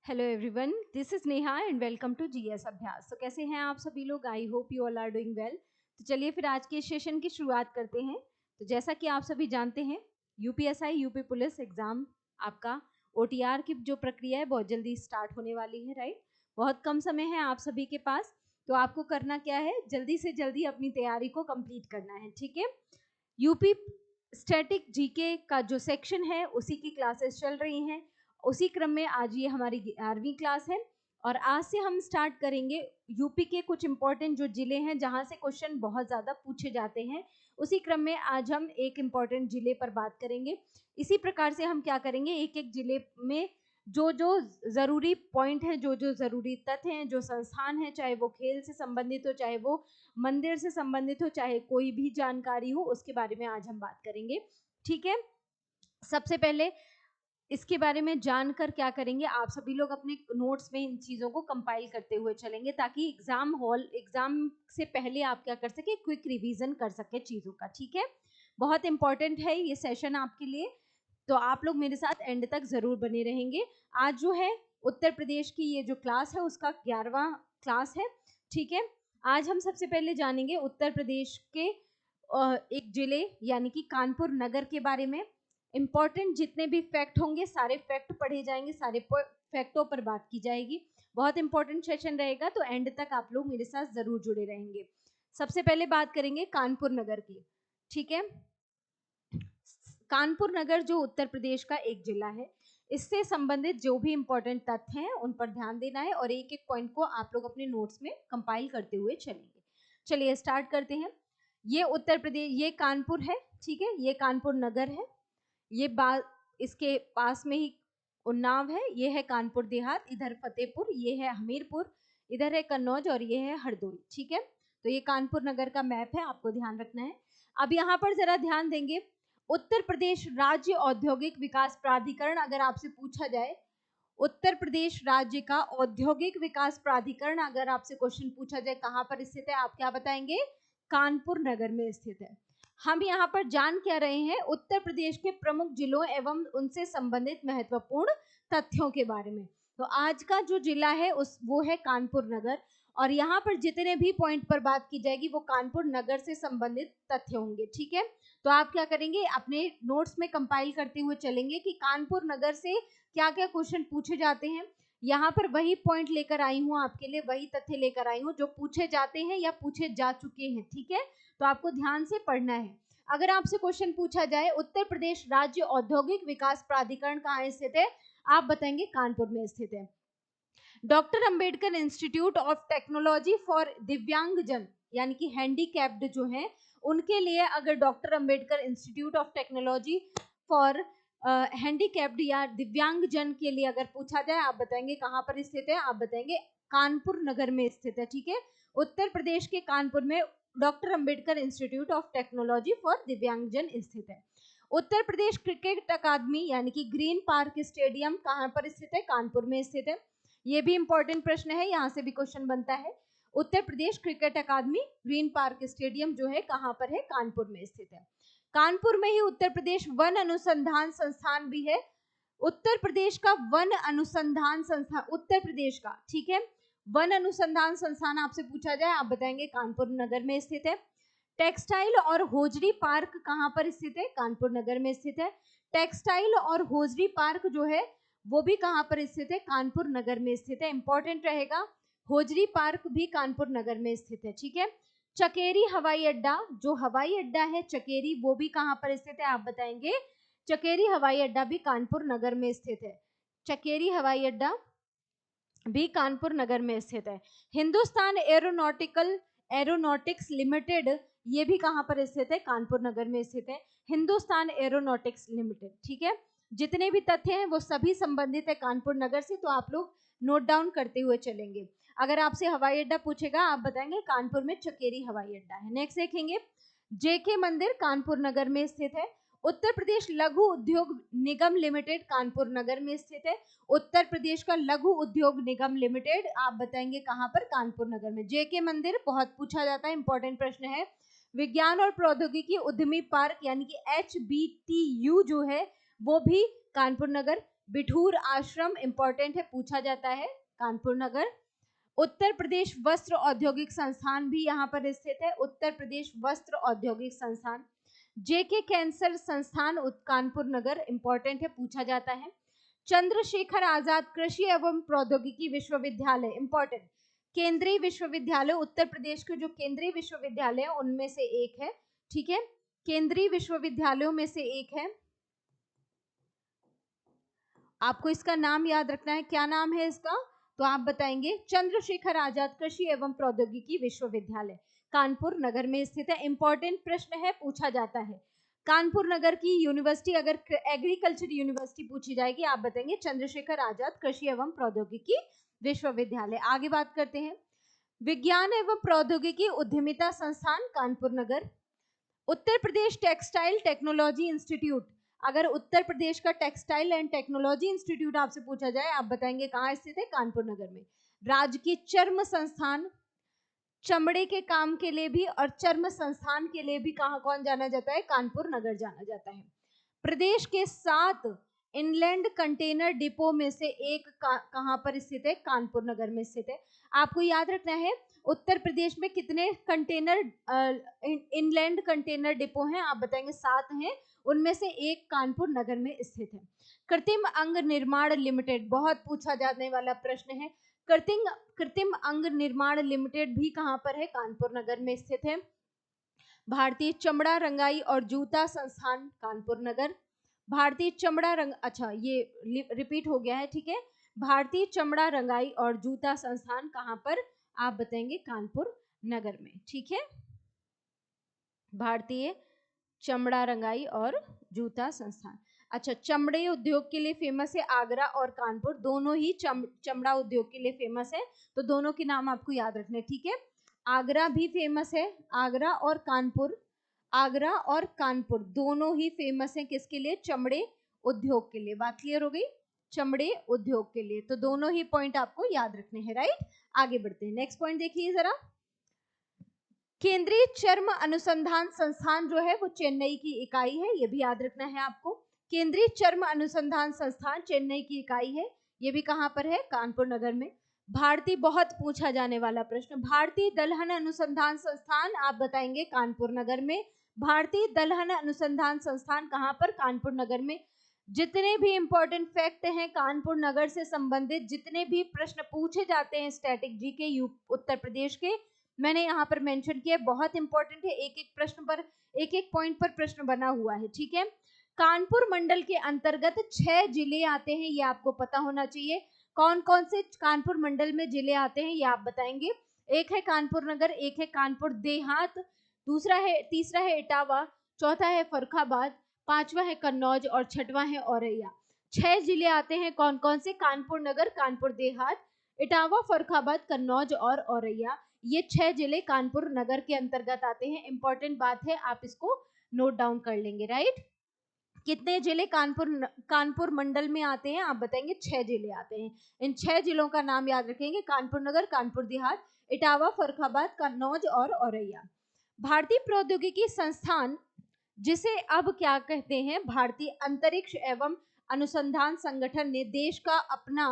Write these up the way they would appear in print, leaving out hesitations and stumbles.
Hello everyone, this is Neha and welcome to GS Abhyas. तो कैसे हैं आप सभी लोग? I hope you all are doing well. तो चलिए फिर आज के सेशन की शुरुआत करते हैं। तो जैसा कि आप सभी जानते हैं, यूपीएसआई यूपी पुलिस एग्जाम आपका ओटीआर की जो प्रक्रिया है बहुत जल्दी स्टार्ट होने वाली है, राइट। बहुत कम समय है आप सभी के पास, तो आपको करना क्या है, जल्दी से जल्दी अपनी तैयारी को कंप्लीट करना है, ठीक है। यूपी स्टैटिक जीके का जो सेक्शन है उसी की क्लासेस चल रही हैं। उसी क्रम में आज ये हमारी 11वीं क्लास है और आज से हम स्टार्ट करेंगे यूपी के कुछ इंपॉर्टेंट जो जिले हैं जहां से क्वेश्चन बहुत ज़्यादा पूछे जाते हैं। उसी क्रम में आज हम एक इम्पॉर्टेंट जिले पर बात करेंगे। इसी प्रकार से हम क्या करेंगे, एक एक जिले में जो जो ज़रूरी पॉइंट हैं, जो जो ज़रूरी तथ्य हैं, जो संस्थान हैं, चाहे वो खेल से संबंधित हो, चाहे वो मंदिर से संबंधित हो, चाहे कोई भी जानकारी हो, उसके बारे में आज हम बात करेंगे, ठीक है। सबसे पहले इसके बारे में जानकर क्या करेंगे, आप सभी लोग अपने नोट्स में इन चीज़ों को कंपाइल करते हुए चलेंगे ताकि एग्जाम से पहले आप क्या कर सके, क्विक रिवीजन कर सके चीज़ों का, ठीक है। बहुत इंपॉर्टेंट है ये सेशन आपके लिए, तो आप लोग मेरे साथ एंड तक जरूर बने रहेंगे। आज जो है उत्तर प्रदेश की ये जो क्लास है उसका 11वां क्लास है, ठीक है। आज हम सबसे पहले जानेंगे उत्तर प्रदेश के एक जिले यानी कि कानपुर नगर के बारे में। इंपॉर्टेंट जितने भी फैक्ट होंगे सारे फैक्ट पढ़े जाएंगे, सारे फैक्टों पर बात की जाएगी। बहुत इंपॉर्टेंट सेशन रहेगा, तो एंड तक आप लोग मेरे साथ जरूर जुड़े रहेंगे। सबसे पहले बात करेंगे कानपुर नगर की, ठीक है। कानपुर नगर जो उत्तर प्रदेश का एक जिला है, इससे संबंधित जो भी इंपॉर्टेंट तथ्य हैं उन पर ध्यान देना है और एक एक पॉइंट को आप लोग अपने नोट्स में कंपाइल करते हुए चलेंगे। चलिए स्टार्ट करते हैं। ये उत्तर प्रदेश, ये कानपुर है, ठीक है, ये कानपुर नगर है। ये बात इसके पास में ही उन्नाव है, ये है कानपुर देहात, इधर फतेहपुर, ये है हमीरपुर, इधर है कन्नौज और ये है हरदोई, ठीक है। तो ये कानपुर नगर का मैप है, आपको ध्यान रखना है। अब यहाँ पर जरा ध्यान देंगे, उत्तर प्रदेश राज्य औद्योगिक विकास प्राधिकरण अगर आपसे पूछा जाए, उत्तर प्रदेश राज्य का औद्योगिक विकास प्राधिकरण अगर आपसे क्वेश्चन पूछा जाए कहाँ पर स्थित है, आप क्या बताएंगे? कानपुर नगर में स्थित है। हम यहाँ पर जान क्या रहे हैं, उत्तर प्रदेश के प्रमुख जिलों एवं उनसे संबंधित महत्वपूर्ण तथ्यों के बारे में। तो आज का जो जिला है वो है कानपुर नगर, और यहाँ पर जितने भी पॉइंट पर बात की जाएगी वो कानपुर नगर से संबंधित तथ्य होंगे, ठीक है। तो आप क्या करेंगे, अपने नोट्स में कंपाइल करते हुए चलेंगे कि कानपुर नगर से क्या क्या क्वेश्चन पूछे जाते हैं। यहाँ पर वही पॉइंट लेकर आई हूँ आपके लिए, वही तथ्य लेकर आई हूँ जो पूछे जाते हैं या पूछे जा चुके हैं, ठीक है। तो आपको ध्यान से पढ़ना है। अगर आपसे क्वेश्चन पूछा जाए उत्तर प्रदेश राज्य औद्योगिक विकास प्राधिकरण कहाँ स्थित है, आप बताएंगे कानपुर में स्थित है। Doctor Ambedkar institute of technology for दिव्यांगजन यानी कि हैंडीकैप्ड जो है उनके लिए अगर doctor Ambedkar institute of technology for handicapped या दिव्यांगजन के लिए अगर पूछा जाए, आप बताएंगे कहाँ पर स्थित है, आप बताएंगे कानपुर नगर में स्थित है, ठीक है। उत्तर प्रदेश के कानपुर में doctor Ambedkar institute of technology for दिव्यांगजन स्थित है। उत्तर प्रदेश क्रिकेट अकादमी यानी कि ग्रीन पार्क स्टेडियम कहाँ पर स्थित है, कानपुर में स्थित है। ये भी इंपॉर्टेंट प्रश्न है, यहाँ से भी क्वेश्चन बनता है। उत्तर प्रदेश क्रिकेट अकादमी ग्रीन पार्क स्टेडियम जो है कहाँ पर है, कानपुर में स्थित है। कानपुर में ही उत्तर प्रदेश वन अनुसंधान संस्थान भी है। उत्तर प्रदेश का वन अनुसंधान संस्थान, उत्तर प्रदेश का, ठीक है, वन अनुसंधान संस्थान आपसे पूछा जाए, आप बताएंगे कानपुर नगर में स्थित है। टेक्सटाइल और होजरी पार्क कहाँ पर स्थित है, कानपुर नगर में स्थित है। टेक्सटाइल और होजरी पार्क जो है वो भी कहाँ पर स्थित है, कानपुर नगर में स्थित है। इंपॉर्टेंट रहेगा, होजरी पार्क भी कानपुर नगर में स्थित है, ठीक है। चकेरी हवाई अड्डा, जो हवाई अड्डा है चकेरी, वो भी कहाँ पर स्थित है, आप बताएंगे चकेरी हवाई अड्डा भी कानपुर नगर में स्थित है। चकेरी हवाई अड्डा भी कानपुर नगर में स्थित है। हिंदुस्तान एरोनॉटिक्स लिमिटेड, ये भी कहाँ पर स्थित है, कानपुर नगर में स्थित है। हिंदुस्तान एरोनॉटिक्स लिमिटेड, ठीक है। जितने भी तथ्य हैं वो सभी संबंधित है कानपुर नगर से, तो आप लोग नोट डाउन करते हुए चलेंगे। अगर आपसे हवाई अड्डा पूछेगा, आप बताएंगे कानपुर में चकेरी हवाई अड्डा है। नेक्स्ट देखेंगे, जेके मंदिर कानपुर नगर में स्थित है। उत्तर प्रदेश लघु उद्योग निगम लिमिटेड कानपुर नगर में स्थित है। उत्तर प्रदेश का लघु उद्योग निगम लिमिटेड, आप बताएंगे कहां पर, कानपुर नगर में। जेके मंदिर बहुत पूछा जाता है, इंपॉर्टेंट प्रश्न है। विज्ञान और प्रौद्योगिकी उद्यमी पार्क यानी कि HBTU जो है वो भी कानपुर नगर बिठूर आश्रम इंपॉर्टेंट है, पूछा जाता है, कानपुर नगर। उत्तर प्रदेश वस्त्र औद्योगिक संस्थान भी यहाँ पर स्थित है, उत्तर प्रदेश वस्त्र औद्योगिक संस्थान। जेके कैंसर संस्थान कानपुर नगर इंपॉर्टेंट है, पूछा जाता है। चंद्रशेखर आजाद कृषि एवं प्रौद्योगिकी विश्वविद्यालय इंपॉर्टेंट, केंद्रीय विश्वविद्यालय, उत्तर प्रदेश के जो केंद्रीय विश्वविद्यालय है उनमें से एक है, ठीक है, केंद्रीय विश्वविद्यालयों में से एक है। आपको इसका नाम याद रखना है, क्या नाम है इसका, तो आप बताएंगे चंद्रशेखर आजाद कृषि एवं प्रौद्योगिकी विश्वविद्यालय, कानपुर नगर में स्थित है। इंपॉर्टेंट प्रश्न है, पूछा जाता है। कानपुर नगर की यूनिवर्सिटी, अगर एग्रीकल्चर यूनिवर्सिटी पूछी जाएगी, आप बताएंगे चंद्रशेखर आजाद कृषि एवं प्रौद्योगिकी विश्वविद्यालय। आगे बात करते हैं, विज्ञान एवं प्रौद्योगिकी उद्यमिता संस्थान कानपुर नगर। Uttar Pradesh textile technology institute, अगर उत्तर प्रदेश का टेक्सटाइल एंड टेक्नोलॉजी इंस्टीट्यूट आपसे पूछा जाए, आप बताएंगे कहाँ स्थित है, कानपुर नगर में। राजकीय चर्म संस्थान, चमड़े के काम के लिए भी और चर्म संस्थान के लिए भी कहाँ कौन जाना जाता है, कानपुर नगर जाना जाता है। प्रदेश के 7 इनलैंड कंटेनर डिपो में से एक कहाँ पर स्थित है, कानपुर नगर में स्थित है। आपको याद रखना है उत्तर प्रदेश में कितने कंटेनर इनलैंड कंटेनर डिपो हैं, आप बताएंगे 7 हैं, उनमें से एक कानपुर नगर में स्थित है। कृत्रिम अंग निर्माण लिमिटेड, बहुत पूछा जाने वाला प्रश्न है, कृत्रिम अंग निर्माण लिमिटेड भी कहाँ पर है, कानपुर नगर में स्थित है। भारतीय चमड़ा रंगाई और जूता संस्थान कानपुर नगर, भारतीय चमड़ा रंग, अच्छा ये रिपीट हो गया है, ठीक है, भारतीय चमड़ा रंगाई और जूता संस्थान कहाँ पर, आप बताएंगे कानपुर नगर में, ठीक है। भारतीय चमड़ा रंगाई और जूता संस्थान, अच्छा चमड़े उद्योग के लिए फेमस है आगरा और कानपुर, दोनों ही चमड़ा उद्योग के लिए फेमस है, तो दोनों के नाम आपको याद रखने, ठीक है। आगरा भी फेमस है, आगरा और कानपुर, आगरा और कानपुर दोनों ही फेमस हैं किसके लिए, चमड़े उद्योग के लिए। बात क्लियर हो गई, चमड़े उद्योग के लिए, तो दोनों ही पॉइंट आपको याद रखने हैं, राइट। आगे बढ़ते हैं, नेक्स्ट पॉइंट देखिए जरा, केंद्रीय चर्म अनुसंधान संस्थान जो है वो चेन्नई की इकाई है, ये भी याद रखना है आपको। केंद्रीय चर्म अनुसंधान संस्थान चेन्नई की इकाई है, ये भी कहाँ पर है, कानपुर नगर में। भारतीय, बहुत पूछा जाने वाला प्रश्न, भारतीय दलहन अनुसंधान संस्थान आप बताएंगे कानपुर नगर में। भारतीय दलहन अनुसंधान संस्थान कहाँ पर, कानपुर नगर में। जितने भी इंपॉर्टेंट फैक्ट हैं कानपुर नगर से संबंधित, जितने भी प्रश्न पूछे जाते हैं स्टैटिक जी के उत्तर प्रदेश के, मैंने यहाँ पर मेंशन किया, बहुत इंपॉर्टेंट है, एक एक प्रश्न पर, एक एक पॉइंट पर प्रश्न बना हुआ है, ठीक है। कानपुर मंडल के अंतर्गत 6 जिले आते हैं, ये आपको पता होना चाहिए। कौन कौन से कानपुर मंडल में जिले आते हैं, ये आप बताएंगे। एक है कानपुर नगर, एक है कानपुर देहात, तीसरा है इटावा, चौथा है फर्रुखाबाद, पांचवा है कन्नौज और छठवा है औरैया। 6 जिले आते हैं, कौन कौन से, कानपुर नगर, कानपुर देहात, इटावा, फर्रुखाबाद, कन्नौज और औरैया, ये 6 जिले कानपुर नगर के अंतर्गत आते हैं। इंपॉर्टेंट बात है, आप इसको नोट डाउन कर लेंगे, राइट। कितने जिले कानपुर मंडल में आते हैं, आप बताएंगे 6 जिले आते हैं। इन 6 जिलों का नाम याद रखेंगे, कानपुर नगर, कानपुर देहात, इटावा, फर्रुखाबाद, कन्नौज और औरैया। भारतीय प्रौद्योगिकी संस्थान, जिसे अब क्या कहते हैं, भारतीय अंतरिक्ष एवं अनुसंधान संगठन ने देश का अपना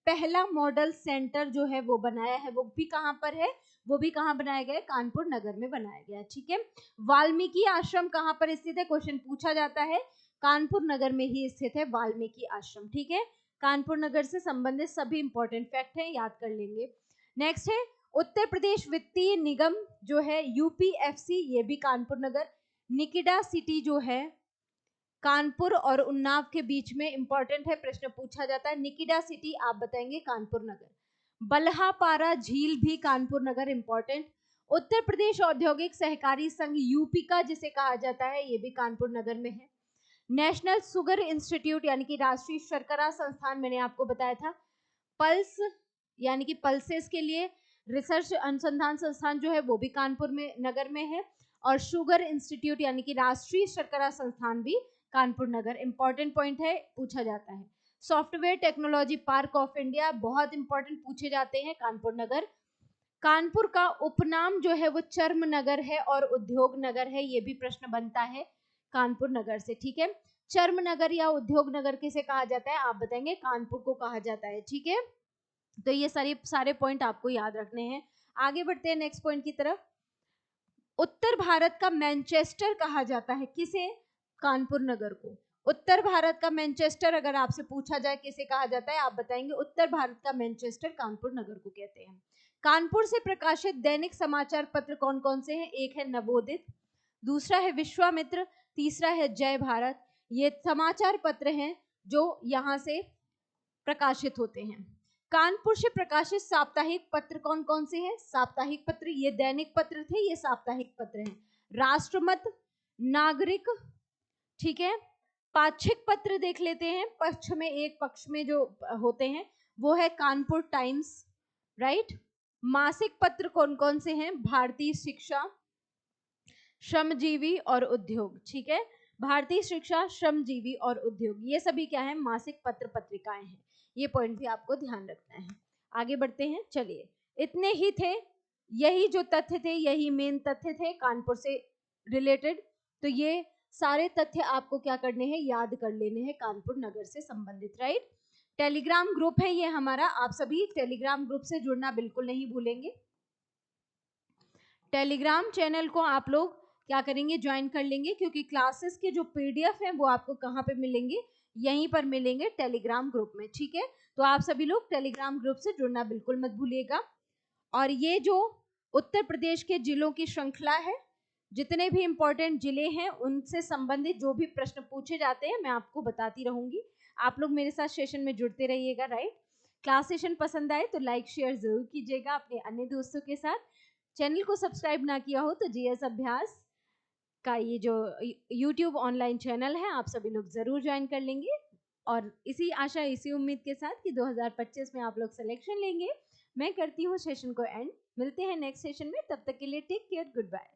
पहला मॉडल सेंटर जो है वो बनाया है, वो भी कहाँ पर है, वो भी कहाँ बनाया गया है, कानपुर नगर में बनाया गया है, ठीक है। वाल्मीकि आश्रम कहाँ पर स्थित है, क्वेश्चन पूछा जाता है, कानपुर नगर में ही स्थित है वाल्मीकि आश्रम, ठीक है। कानपुर नगर से संबंधित सभी इंपॉर्टेंट फैक्ट हैं, याद कर लेंगे। नेक्स्ट है उत्तर प्रदेश वित्तीय निगम जो है यूपीएफसी, ये भी कानपुर नगर। निकिडा सिटी जो है कानपुर और उन्नाव के बीच में, इंपॉर्टेंट है, प्रश्न पूछा जाता है। निकिडा सिटी आप बताएंगे कानपुर नगर। बल्हापारा झील भी कानपुर नगर, इंपॉर्टेंट। उत्तर प्रदेश औद्योगिक सहकारी संघ यूपी का जिसे कहा जाता है, ये भी कानपुर नगर में है। नेशनल शुगर इंस्टीट्यूट यानी कि राष्ट्रीय शर्करा संस्थान, मैंने आपको बताया था। पल्स यानी कि पल्सेस के लिए रिसर्च अनुसंधान संस्थान जो है वो भी कानपुर में नगर में है। और शुगर इंस्टीट्यूट यानी कि राष्ट्रीय शर्करा संस्थान भी कानपुर नगर, इंपॉर्टेंट पॉइंट है, पूछा जाता है। Software technology park of India, बहुत इंपॉर्टेंट पूछे जाते हैं, कानपुर नगर। कानपुर का उपनाम जो है वो चर्म नगर है और उद्योग नगर है, ये भी प्रश्न बनता है कानपुर नगर से, ठीक है। चर्म नगर या उद्योग नगर किसे कहा जाता है, आप बताएंगे, कानपुर को कहा जाता है। ठीक है, तो ये सारे पॉइंट आपको याद रखने हैं। आगे बढ़ते हैं नेक्स्ट पॉइंट की तरफ। उत्तर भारत का मैनचेस्टर कहा जाता है किसे, कानपुर नगर को। उत्तर भारत का मैनचेस्टर अगर आपसे पूछा जाए किसे कहा जाता है, आप बताएंगे उत्तर भारत का मैनचेस्टर कानपुर नगर को कहते हैं। कानपुर से प्रकाशित दैनिक समाचार पत्र कौन कौन से हैं, एक है नवोदित, दूसरा है विश्वामित्र, तीसरा है जय भारत। ये समाचार पत्र हैं जो यहाँ से प्रकाशित होते हैं। कानपुर से प्रकाशित साप्ताहिक पत्र कौन कौन से हैं, साप्ताहिक पत्र, ये दैनिक पत्र थे, ये साप्ताहिक पत्र हैं। राष्ट्रमत, नागरिक, ठीक है, पाक्षिक पत्र देख लेते हैं, पक्ष में एक पक्ष में जो होते हैं वो है कानपुर टाइम्स, राइट। मासिक पत्र कौन कौन से हैं, भारतीय शिक्षा, श्रमजीवी और उद्योग, ठीक है, भारतीय शिक्षा, श्रमजीवी और उद्योग, ये सभी क्या है, मासिक पत्र पत्रिकाएं हैं। ये पॉइंट भी आपको ध्यान रखना है। आगे बढ़ते हैं, चलिए, इतने ही थे, यही जो तथ्य थे, यही मेन तथ्य थे कानपुर से रिलेटेड। तो ये सारे तथ्य आपको क्या करने हैं, याद कर लेने हैं कानपुर नगर से संबंधित, राइट। टेलीग्राम ग्रुप है ये हमारा, आप सभी टेलीग्राम ग्रुप से जुड़ना बिल्कुल नहीं भूलेंगे। टेलीग्राम चैनल को आप लोग क्या करेंगे, ज्वाइन कर लेंगे, क्योंकि क्लासेस के जो पीडीएफ हैं वो आपको कहाँ पे मिलेंगे, यहीं पर मिलेंगे टेलीग्राम ग्रुप में, ठीक है। तो आप सभी लोग टेलीग्राम ग्रुप से जुड़ना बिल्कुल मत भूलिएगा। और ये जो उत्तर प्रदेश के जिलों की श्रृंखला है, जितने भी इंपॉर्टेंट जिले हैं उनसे संबंधित जो भी प्रश्न पूछे जाते हैं मैं आपको बताती रहूंगी। आप लोग मेरे साथ सेशन में जुड़ते रहिएगा, राइट। क्लास सेशन पसंद आए तो लाइक शेयर जरूर कीजिएगा अपने अन्य दोस्तों के साथ। चैनल को सब्सक्राइब ना किया हो तो जीएस अभ्यास का ये जो यूट्यूब ऑनलाइन चैनल है आप सभी लोग जरूर ज्वाइन कर लेंगे। और इसी आशा, इसी उम्मीद के साथ कि 2025 में आप लोग सिलेक्शन लेंगे, मैं करती हूँ सेशन को एंड। मिलते हैं नेक्स्ट सेशन में, तब तक के लिए टेक केयर, गुड बाय।